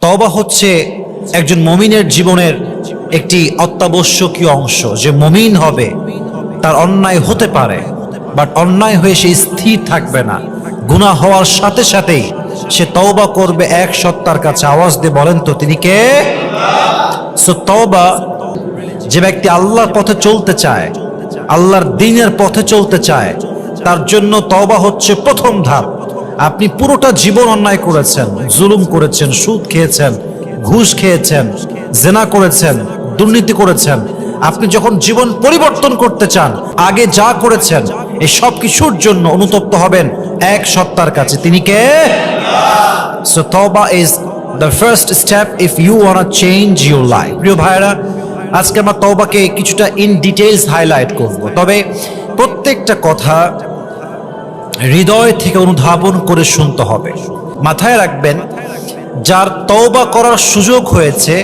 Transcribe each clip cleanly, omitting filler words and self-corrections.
তওবা হচ্ছে একজন মুমিনের জীবনের একটি অত্যাবশ্যকীয় অংশ। যে মুমিন হবে তার অন্যায় হতে পারে, বাট অন্যায় হয়ে সে স্থির থাকবে না। গুনাহ হওয়ার সাথে সাথেই সে তওবা করবে এক সত্তার কাছে। আওয়াজ দিয়ে বলেন তো তিনি কে? সো তওবা, যে ব্যক্তি আল্লাহর পথে চলতে চায়, আল্লাহর দ্বীনের পথে চলতে চায়, তার জন্য তওবা হচ্ছে প্রথম ধাপ। আপনি পুরোটা জীবন অন্যায় করেছেন, জুলুম করেছেন, সুদ খেয়েছেন, ঘুষ খেয়েছেন, জেনা করেছেন, দুর্নীতি করেছেন। আপনি যখন জীবন পরিবর্তন করতে চান, আগে যা করেছেন এই সব কিছুর জন্য অনুতপ্ত হবেন এক সত্তার কাছে। তিনি কে? সো তওবা is the first step if you want to change your life. প্রিয় ভাইরা, আজকে আমরা তওবাকে কিছুটা ইন ডিটেইলস হাইলাইট করব, তবে প্রত্যেকটা কথা হৃদয় থেকে অনুধাবন করে শুনতে হবে। মাথায় রাখবেন, যার তওবা করার সুযোগ হয়েছে,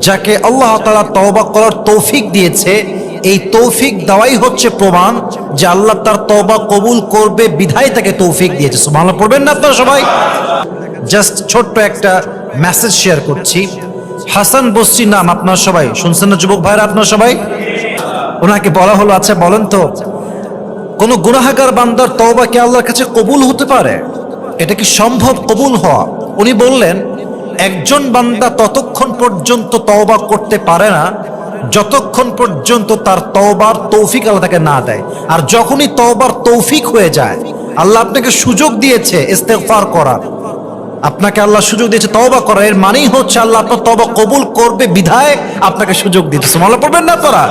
যাকে আল্লাহ তাআলা তওবা করার তৌফিক দিয়েছে, এই তৌফিক দেওয়াই হচ্ছে প্রমাণ যে আল্লাহ তার তওবা কবুল করবে, বিধায় তাকে তৌফিক দিয়েছে। সুবহানাল্লাহ পড়বেন না আপনারা সবাই? জাস্ট ছোট্ট একটা মেসেজ শেয়ার করছি। হাসান বসরির নাম আপনারা সবাই শুনছেন না যুবক ভাইরা? আপনারা সবাই, ওনাকে বলা হলো, আচ্ছা বলেন তো, কোন গুনাহগার বান্দার তওবা কি আল্লাহর কাছে কবুল হতে পারে? এটা কি সম্ভব কবুল হওয়া? উনি বললেন, একজন বান্দা ততক্ষণ পর্যন্ত তওবা করতে পারে না যতক্ষণ পর্যন্ত তার তওবার তৌফিক আল্লাহ তাকে না দেয়। আর যখনই তওবার তৌফিক হয়ে যায়, আল্লাহ আপনাকে সুযোগ দিয়েছে ইস্তেগফার করার, আপনাকে আল্লাহ সুযোগ দিয়েছে তওবা করার, এর মানেই হচ্ছে আল্লাহ আপনার তওবা কবুল করবে, বিধায় আপনাকে সুযোগ দিয়েছে। সুবহানাল্লাহ পড়বেন না আপনারা?